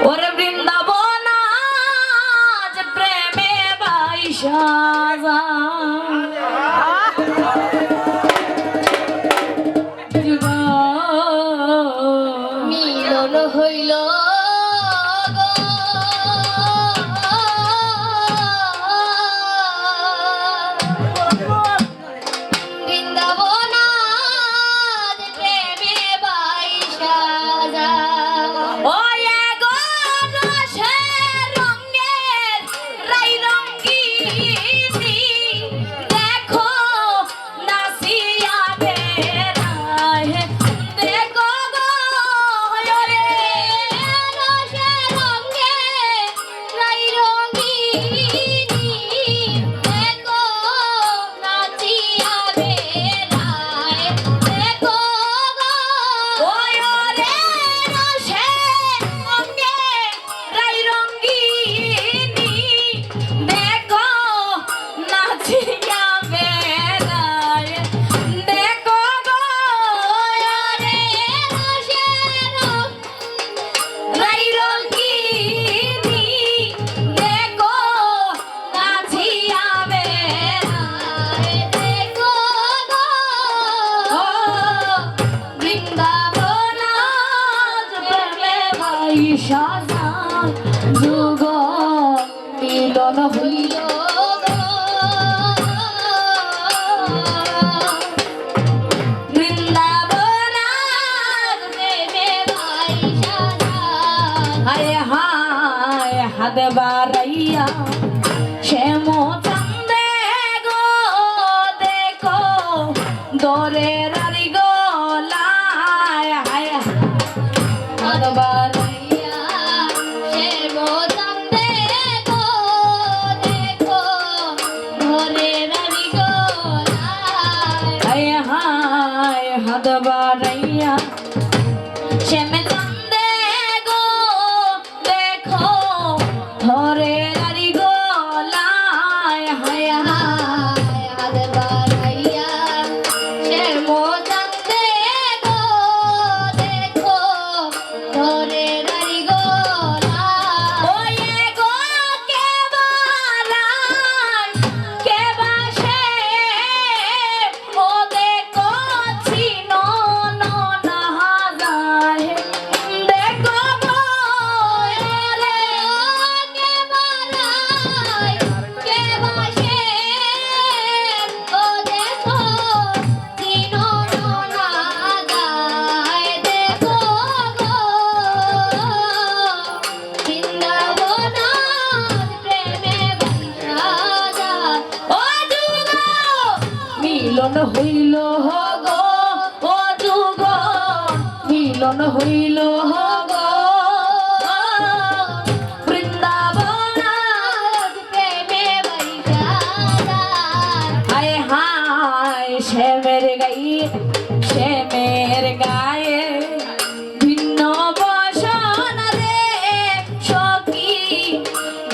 ওরে বৃন্দাবন আজ প্রেমে বাইসা মিলন হইল যুগ মিলন হইল বৃন্দাবন হায় হায় হাত বাড়াইয়া শ্যাম চন্দে গো দেখো দরে রারি গোলায় হায় হাত বাড়াইয়া শ্যাম চন্দে গো দেখো দরে রারি গোলায় হায় হায় হাত বাড়াইয়া শ্যাম চন্দে গো দেখো ধরে রারি গোলায় হায় হায় হাত বাড়াইয়া শ্যাম চন্দে গো দেখো ধরে রারি গোলায় ওয়ে গো কে বালাই কে বাসে ও দেখো চিনো না যায় দেখো গো রে কে বালাই কে বাসে ও দেখো চিনো না যায় দেখো গো বৃন্দাবন প্রেমে বৈশা ও যুগ মিলন হইল গো ও যুগ মিলন হইল গো বৃন্দাবন প্রেমে বৈশা হায় হায় শ্যামের গায়ে ভিন্ন বসন রে সখী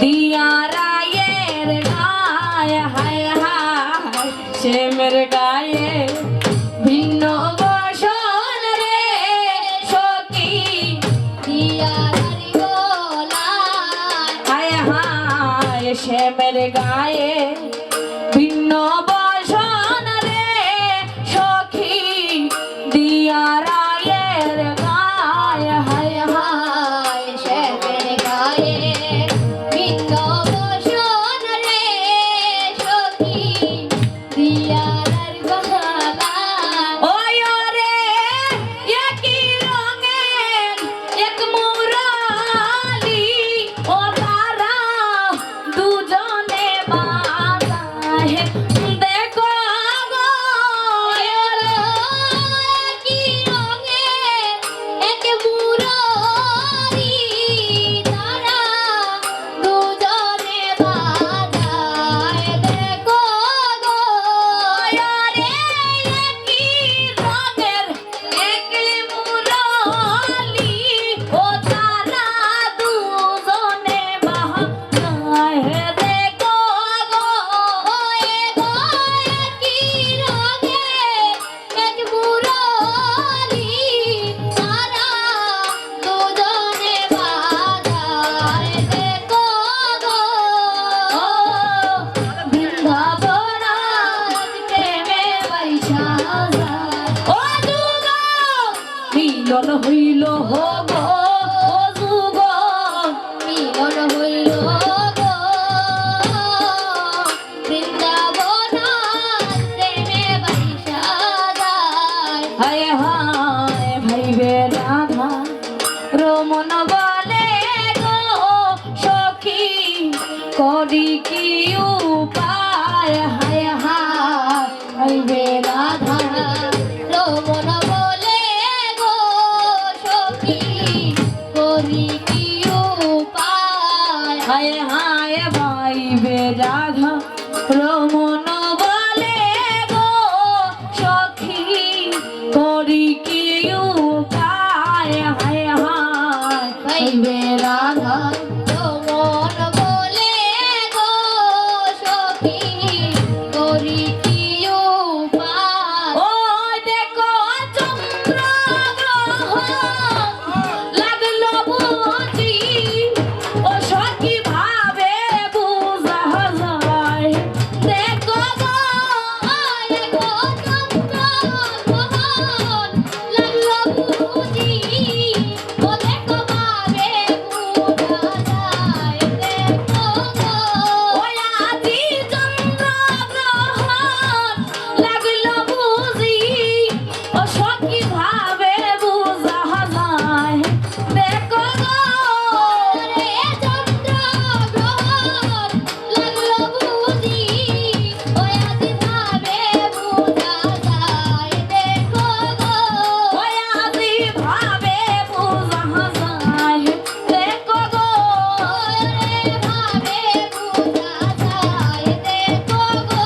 দিয়া রায়ের গায়ে হায় হায় শ্যামের গায়ে ভিন্ন বসন রে সখী দিয়া রারি গোলায় হায় হায় শ্যামের গায়ে ভিন্ন বসন রে সখী দিয়া রায়ের গায়ে হায় হায় শ্যামের গায়ে ভিন্ন বসন রে সখী দিয়া রারি গোলায় বাইসা যায় ও যুগ মিলন হইল হো গো ও যুগ মিলন হইল গো বৃন্দাবন প্রেমে বাইসা যায় হায় হায় ভাইবে রাধা রমন বলে গো সখী করি কি উপায় হায় হায় ভাইবে রাধা রমন বলে গো সখী করি কি উপায় হায় হায় ভাইবে রাধা রমন বলে গো সখী করি কি উপায় হায় হায় ভাইবে রাধা রমন বলে গো সখী করি কি উপায় ও দেখো চন্দ্র গ্রহ লাগলো বুঝি ও সখী ভাবে বুঝা যায় দেখো গো দেখো চন্দ্র গ্রহ লাগলো বুঝি ও দেখো ভাবে বুঝা যায় দেখো গো ওই আজি চন্দ্র গ্রহ লাগলো বুঝি ও সখী ভাবে বুঝা যায় দেখো গো রে চন্দ্র গ্রহ লাগলো বুঝি ওই আজি ভাবে বুঝা যায় দেখো গো ওই আজি ভাবে বুঝা যায় দেখো গো রে ভাবে বুঝা যায় দেখো গো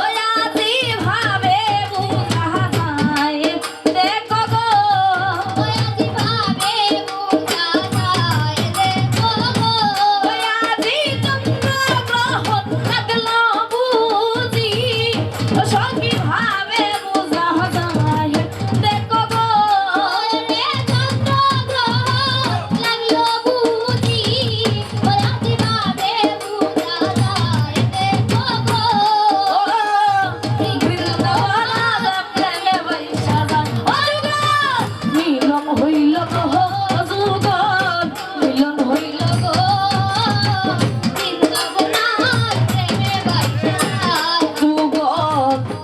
ওই আজি ভাবে বুঝা যায় দেখো গো ওই আজি ভাবে বুঝা যায় দেখো গো ওই আজি চন্দ্র গ্রহ লাগলো বুঝি ও সখী ভাবে বুঝা যায় দেখো গো রে চন্দ্র গ্রহ লাগলো বুঝি ও আজি ভাবে বুঝা যায় দেখো গো বৃন্দাবন প্রেমে বাইসা যায় ও যুগ মিলন হইল গো যুগ মিলন হইল গো বৃন্দাবন প্রেমে বাইসা যায় যুগ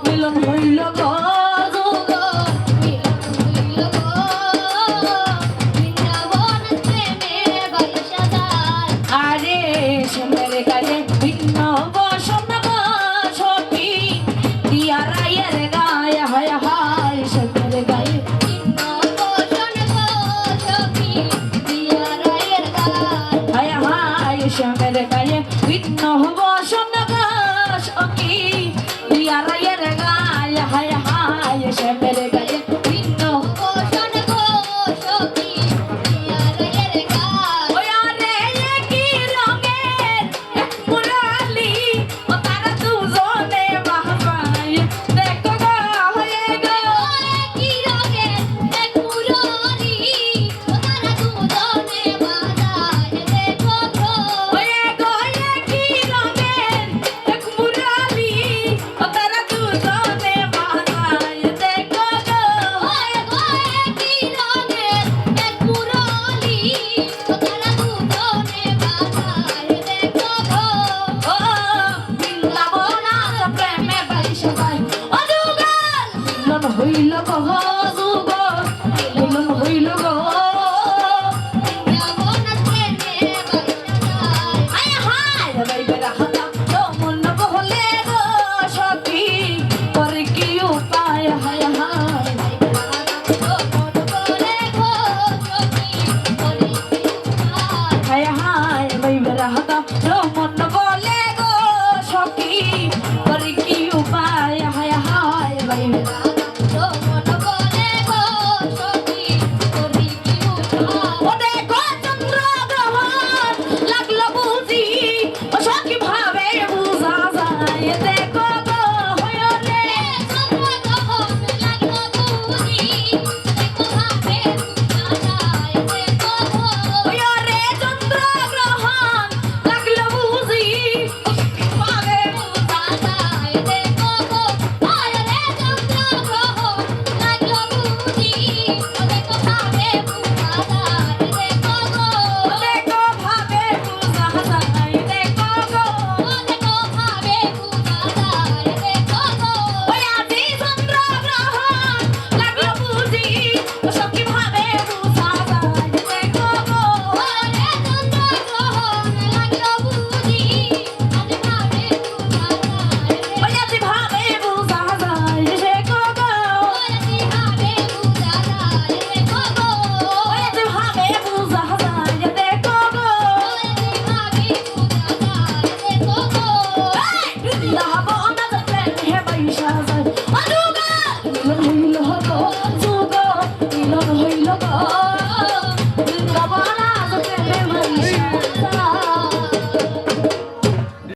মিলন হইল গো যুগ মিলন হইল গো বৃন্দাবন প্রেমে বাইসা যায় আরে সুন্দর গায়ে ভিন্ন বসন্ত গো সখী দিয়া রায়ের গায়ে হায় হায় সুন্দর গায়ে ভিন্ন বসন্ত গো সখী দিয়া রায়ের গায়ে হায় হায় সুন্দর গায়ে ভিন্ন বসন্ত গো সখী দিয়া রায়ের গায়ে হায় হায় সুন্দর গায়ে ভিন্ন বসন্ত গো সখী দিয়া রায়ের গায়ে ওই আরে কি রঙের এক মুরালি ও তারা দুজনে বাহায় দেখো গো হয়ে গো কি রঙের এক মুরালি ও তারা দুজনে বাহায় দেখো গো হয়ে গো কি রঙের এক মুরালি ও তারা দুজনে বাহায় দেখো গো হয়ে গো কি রঙের এক মুরালি ও তারা দুজনে বাহায় দেখো গো ও বৃন্দাবন প্রেমে বাইসা যায় ও যুগল মিলন হইল গো